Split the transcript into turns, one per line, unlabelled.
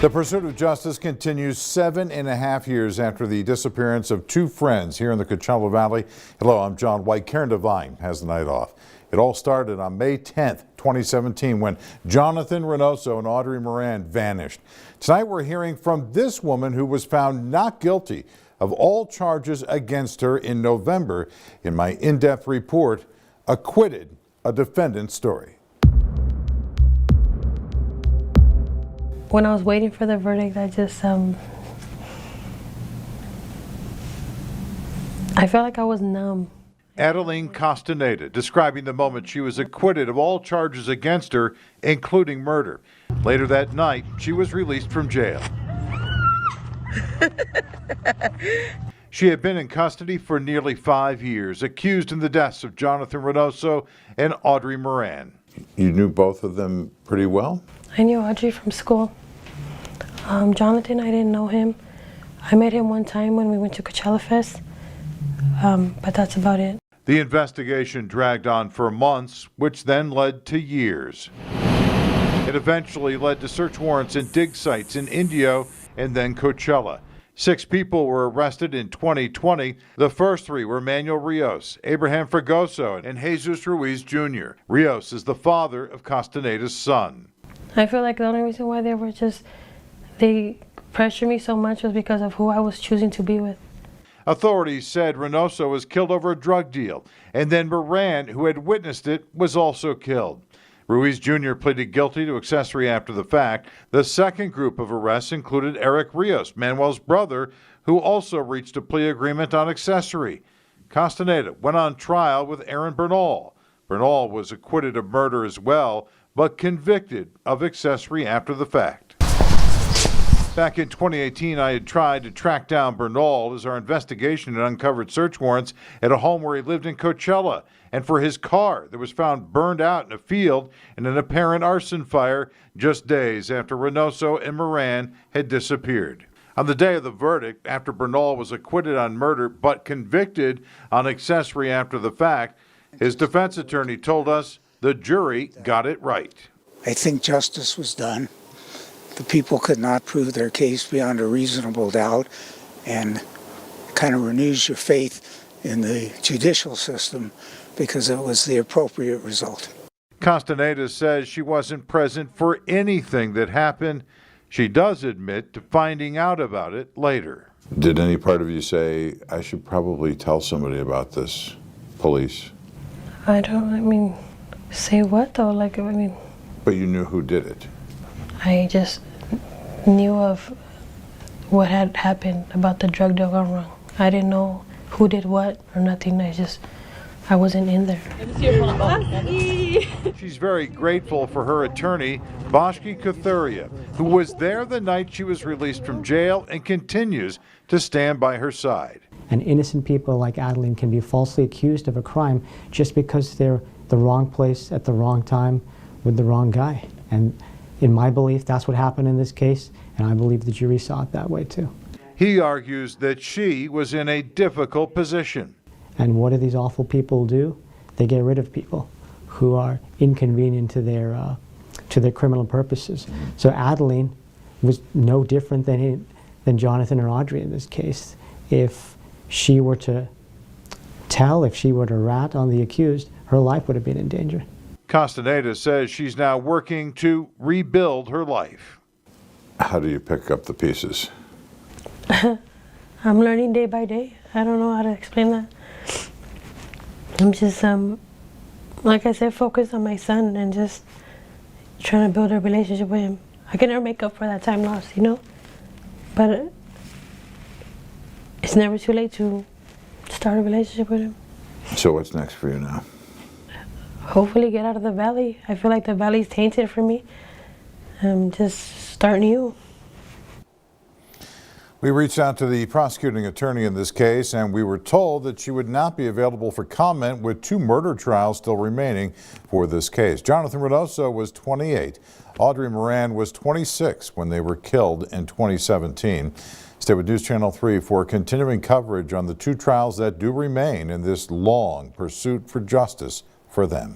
The pursuit of justice continues 7.5 years after the disappearance of two friends here in the Coachella Valley. Hello, I'm John White. Karen Devine has the night off. It all started on May 10th, 2017, when Jonathan Reynoso and Audrey Moran vanished. Tonight we're hearing from this woman who was found not guilty of all charges against her in November in my in-depth report, Acquitted, a defendant's story.
When I was waiting for the verdict, I just, I felt like I was numb.
Adeline Castaneda describing the moment she was acquitted of all charges against her, including murder. Later that night, she was released from jail. She had been in custody for nearly 5 years, accused in the deaths of Jonathan Reynoso and Audrey Moran. You knew both of them pretty well?
I knew Audrey from school. Jonathan, I didn't know him. I met him one time when we went to Coachella Fest, but that's about it.
The investigation dragged on for months, which then led to years. It eventually led to search warrants and dig sites in Indio and then Coachella. 6 people were arrested in 2020. The first 3 were Manuel Rios, Abraham Fregoso, and Jesus Ruiz Jr. Rios is the father of Castaneda's son.
I feel like the only reason why they pressured me so much was because of who I was choosing to be with.
Authorities said Reynoso was killed over a drug deal, and then Moran, who had witnessed it, was also killed. Ruiz Jr. pleaded guilty to accessory after the fact. The second group of arrests included Eric Rios, Manuel's brother, who also reached a plea agreement on accessory. Castaneda went on trial with Aaron Bernal. Bernal was acquitted of murder as well, but convicted of accessory after the fact. Back in 2018, I had tried to track down Bernal as our investigation had uncovered search warrants at a home where he lived in Coachella, and for his car that was found burned out in a field in an apparent arson fire just days after Reynoso and Moran had disappeared. On the day of the verdict, after Bernal was acquitted on murder but convicted on accessory after the fact, his defense attorney told us the jury got it right.
I think justice was done. The people could not prove their case beyond a reasonable doubt, and kind of renews your faith in the judicial system because it was the appropriate result.
Castaneda says she wasn't present for anything that happened. She does admit to finding out about it later. Did any part of you say, I should probably tell somebody about this, police?
Say what though?
But you knew who did it.
I just knew of what had happened about the drug deal gone wrong. I didn't know who did what or nothing. I wasn't in there.
She's very grateful for her attorney, Bashki Kathuria, who was there the night she was released from jail and continues to stand by her side.
And innocent people like Adeline can be falsely accused of a crime just because they're the wrong place at the wrong time with the wrong guy. And in my belief, that's what happened in this case, and I believe the jury saw it that way too.
He argues that she was in a difficult position.
And what do these awful people do? They get rid of people who are inconvenient to their criminal purposes. So Adeline was no different than Jonathan or Audrey in this case. If she were to tell, if she were to rat on the accused, her life would have been in danger.
Castaneda says she's now working to rebuild her life. How do you pick up the pieces?
I'm learning day by day. I don't know how to explain that. I'm just, like I said, focused on my son and just trying to build a relationship with him. I can never make up for that time lost, But it's never too late to start a relationship with him.
So what's next for you now?
Hopefully get out of the valley. I feel like the valley's tainted for me. Just start new.
We reached out to the prosecuting attorney in this case, and we were told that she would not be available for comment with 2 murder trials still remaining for this case. Jonathan Reynoso was 28. Audrey Moran was 26 when they were killed in 2017. Stay with News Channel 3 for continuing coverage on the 2 trials that do remain in this long pursuit for justice for them.